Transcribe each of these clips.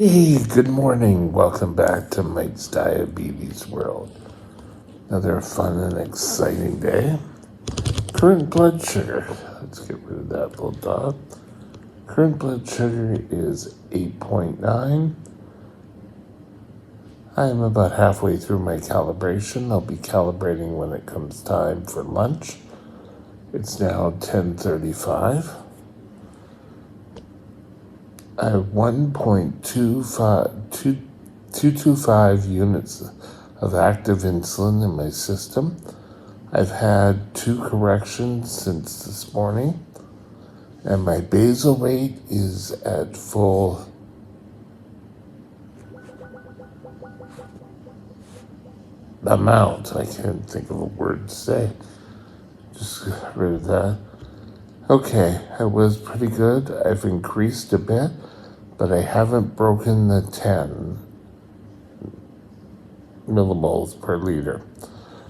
Hey, good morning. Welcome back to Mike's Diabetes World. Another fun and exciting day. Current blood sugar. Let's get rid of that little dot. Current blood sugar is 8.9. I'm about halfway through my calibration. I'll be calibrating when it comes time for lunch. It's now 10:35. I have 1.225 units of active insulin in my system. I've had 2 corrections since this morning, and my basal rate is at full amount. I can't think of a word to say. Just got rid of that. Okay, I was pretty good. I've increased a bit, but I haven't broken the 10 millimoles per liter,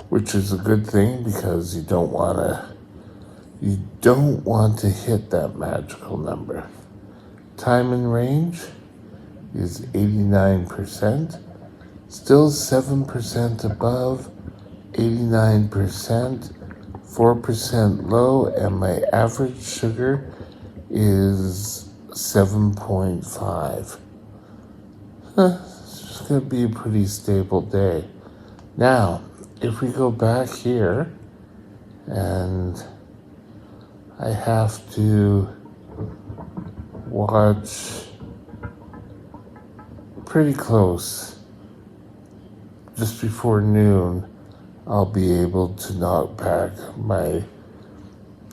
which is a good thing because you don't want to hit that magical number. Time in range is 89%, still 7% above 89%, 4% low, and my average sugar is 7.5. It's just going to be a pretty stable day. Now, if we go back here, and I have to watch pretty close. Just before noon, I'll be able to knock back my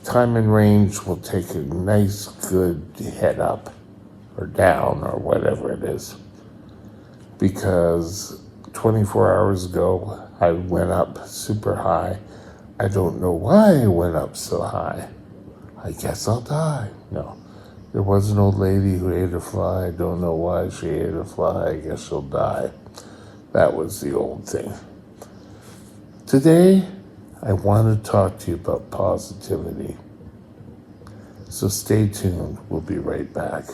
time in range. Will take a nice good head up or down or whatever it is. Because 24 hours ago, I went up super high. I don't know why I went up so high. I guess I'll die. No. There was an old lady who ate a fly. I don't know why she ate a fly. I guess she'll die. That was the old thing. Today, I want to talk to you about positivity. So stay tuned. We'll be right back.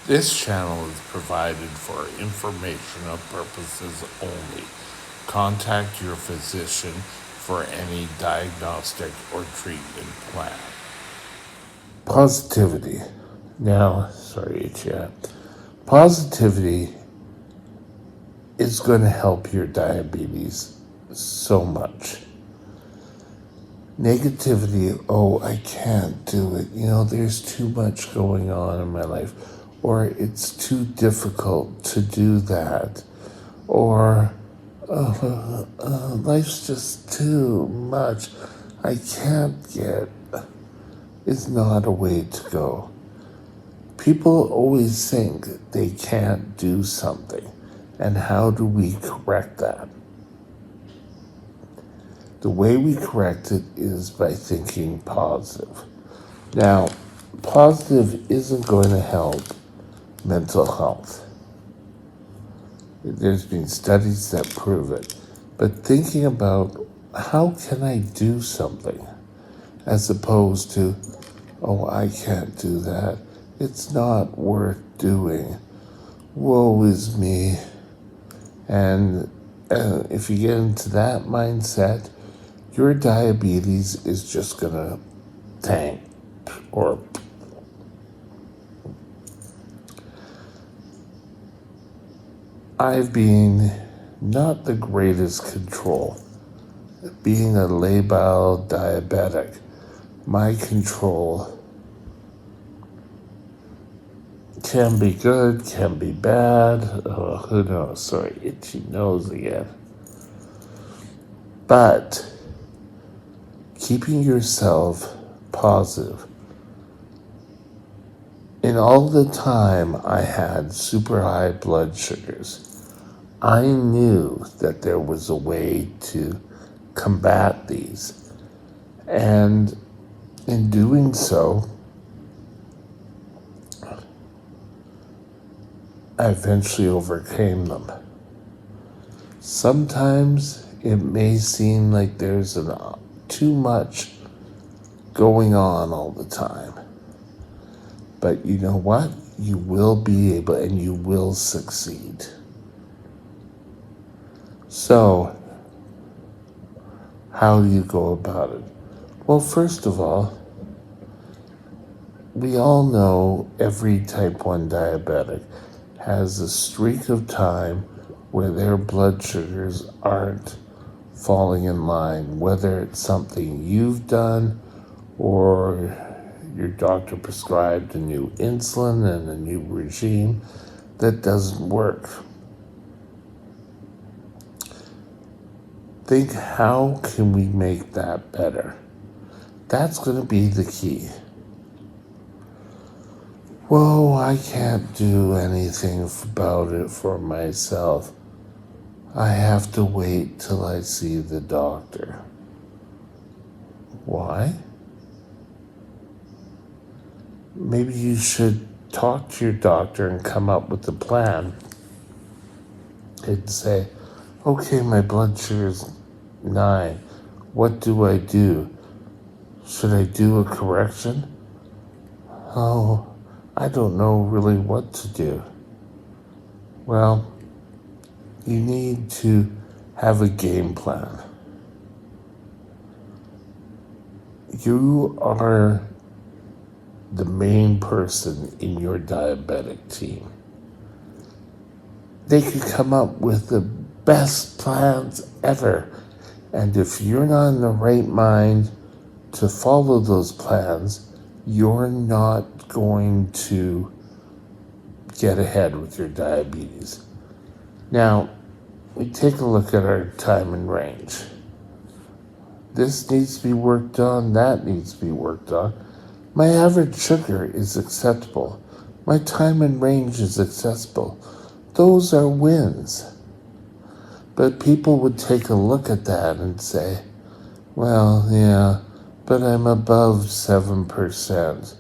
This channel is provided for informational purposes only. Contact your physician for any diagnostic or treatment plan. Positivity. Now, sorry, chat. Positivity is going to help your diabetes so much. Negativity, oh, I can't do it. There's too much going on in my life. Or it's too difficult to do that. Or life's just too much. I can't get, is not a way to go. People always think they can't do something. And how do we correct that? The way we correct it is by thinking positive. Now, positive isn't going to help mental health. There's been studies that prove it. But thinking about how can I do something as opposed to, oh, I can't do that. It's not worth doing. Woe is me. And if you get into that mindset, your diabetes is just going to tank or I've been not the greatest control. Being a labile diabetic, my control can be good, can be bad. Oh, who knows? Sorry, itchy nose again. But keeping yourself positive. In all the time I had super high blood sugars, I knew that there was a way to combat these. And in doing so, I eventually overcame them. Sometimes it may seem like there's too much going on all the time. But you know what? You will be able and you will succeed. So, how do you go about it? Well, first of all, we all know every type 1 diabetic has a streak of time where their blood sugars aren't falling in line, whether it's something you've done or your doctor prescribed a new insulin and a new regime that doesn't work. Think, how can we make that better? That's going to be the key. Well, I can't do anything about it for myself. I have to wait till I see the doctor. Why? Maybe you should talk to your doctor and come up with a plan and say, okay, my blood sugar is 9. What do I do? Should I do a correction? Oh, I don't know really what to do. Well, you need to have a game plan. You are the main person in your diabetic team. They could come up with the best plans ever. And if you're not in the right mind to follow those plans, you're not going to get ahead with your diabetes. Now, we take a look at our time and range. This needs to be worked on, that needs to be worked on. My average sugar is acceptable. My time and range is acceptable. Those are wins. But people would take a look at that and say, well, yeah, but I'm above 7%.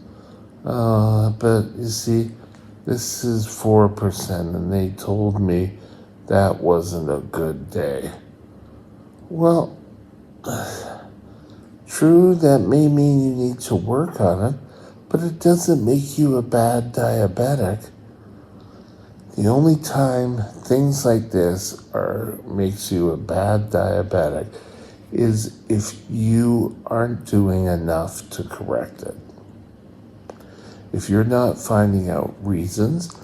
But you see, this is 4%, and they told me that wasn't a good day. Well, true, that may mean you need to work on it, but it doesn't make you a bad diabetic. The only time things like this makes you a bad diabetic is if you aren't doing enough to correct it. If you're not finding out reasons,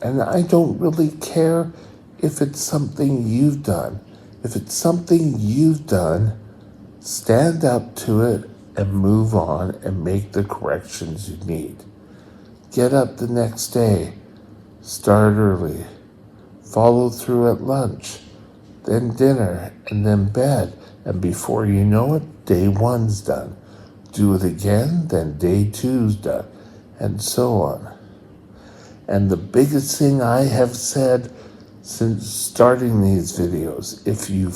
and I don't really care if it's something you've done. If it's something you've done, stand up to it and move on and make the corrections you need. Get up the next day. Start early. Follow through at lunch. Then dinner, and then bed. And before you know it, day 1's done. Do it again, then day 2's done. And so on. And the biggest thing I have said since starting these videos, if you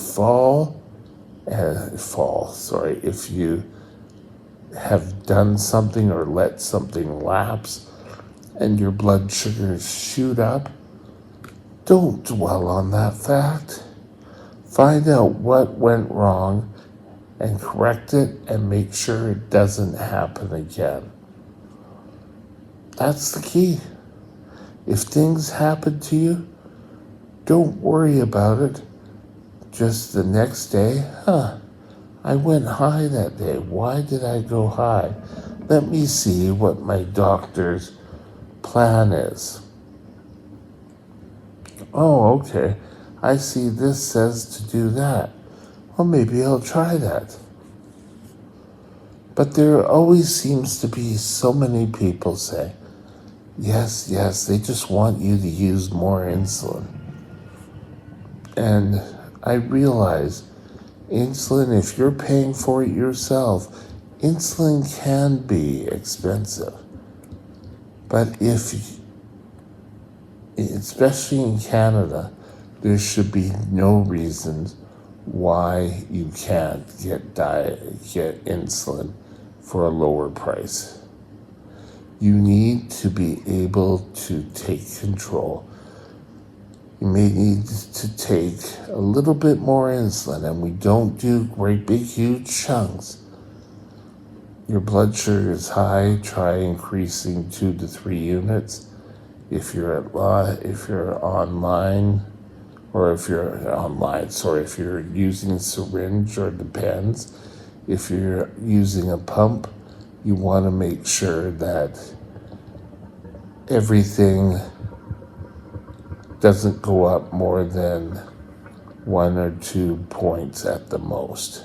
if you have done something or let something lapse and your blood sugars shoot up, don't dwell on that fact. Find out what went wrong and correct it and make sure it doesn't happen again. That's the key. If things happen to you, don't worry about it. Just the next day, I went high that day. Why did I go high? Let me see what my doctor's plan is. Oh, okay. I see this says to do that. Well, maybe I'll try that. But there always seems to be so many people say, yes, they just want you to use more insulin. And I realize insulin, if you're paying for it yourself, insulin can be expensive. But especially in Canada, there should be no reasons why you can't get insulin for a lower price. You need to be able to take control. you may need to take a little bit more insulin, and we don't do great big huge chunks. Your blood sugar is high, try increasing 2 to 3 units. If you're online, or if you're using a syringe, or depends. If you're using a pump, you want to make sure that everything doesn't go up more than 1 or 2 points at the most.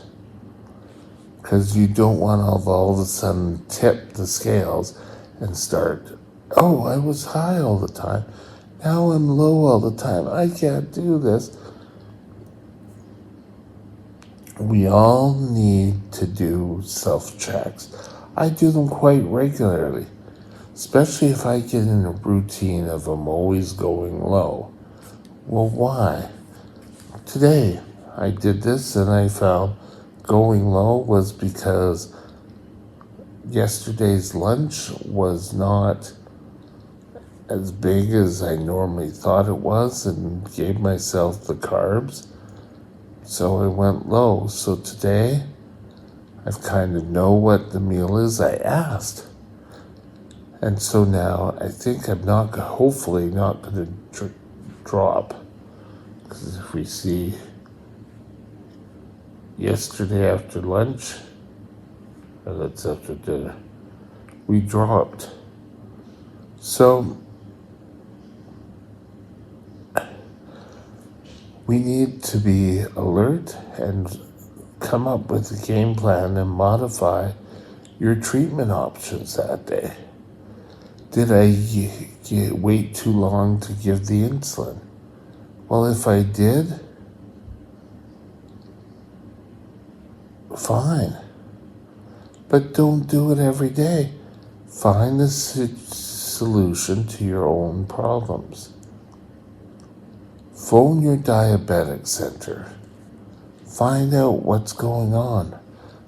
Because you don't want to all of a sudden tip the scales and start, oh, I was high all the time. Now I'm low all the time. I can't do this. We all need to do self-checks. I do them quite regularly, especially if I get in a routine of I'm always going low. Well, why? Today, I did this and I found going low was because yesterday's lunch was not as big as I normally thought it was and gave myself the carbs. So I went low. So today, I've kind of know what the meal is I asked. And so now I think I'm hopefully not going to drop. Because if we see yesterday after lunch, or that's after dinner, we dropped. So we need to be alert and come up with a game plan and modify your treatment options that day. Did I wait too long to give the insulin? Well, if I did, fine. But don't do it every day. Find a solution to your own problems. Phone your diabetic center. Find out what's going on.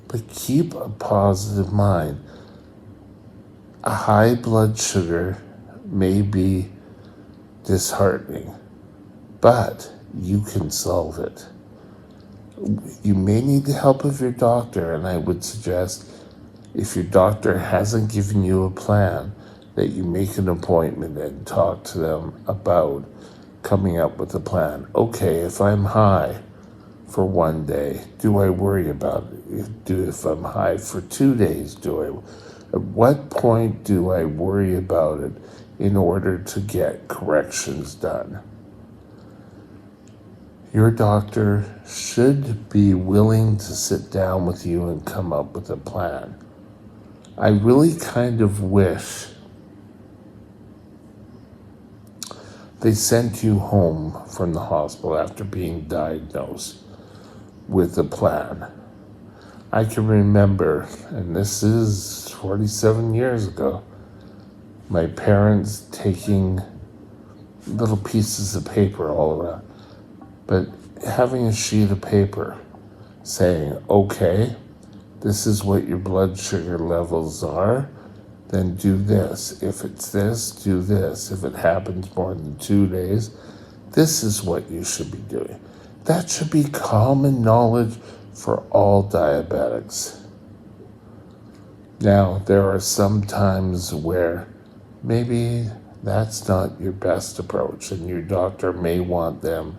But keep a positive mind. A high blood sugar may be disheartening, but you can solve it. You may need the help of your doctor, and I would suggest, if your doctor hasn't given you a plan, that you make an appointment and talk to them about coming up with a plan. Okay, if I'm high for 1 day, do I worry about it? If I'm high for 2 days, at what point do I worry about it in order to get corrections done? Your doctor should be willing to sit down with you and come up with a plan. I really kind of wish they sent you home from the hospital after being diagnosed with a plan. I can remember, and this is 47 years ago, my parents taking little pieces of paper all around, but having a sheet of paper saying, okay, this is what your blood sugar levels are, then do this. If it's this, do this. If it happens more than 2 days, this is what you should be doing. That should be common knowledge for all diabetics. Now, there are some times where maybe that's not your best approach, and your doctor may want them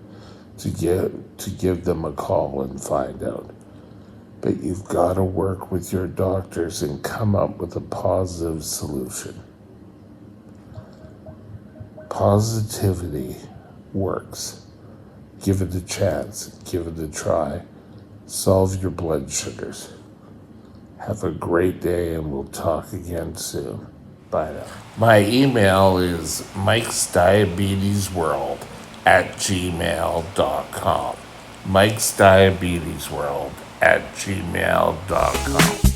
to give them a call and find out. But you've got to work with your doctors and come up with a positive solution. Positivity works. Give it a chance. Give it a try. Solve your blood sugars. Have a great day, and we'll talk again soon. Bye now. My email is mikesdiabetesworld@gmail.com. mikesdiabetesworld@gmail.com.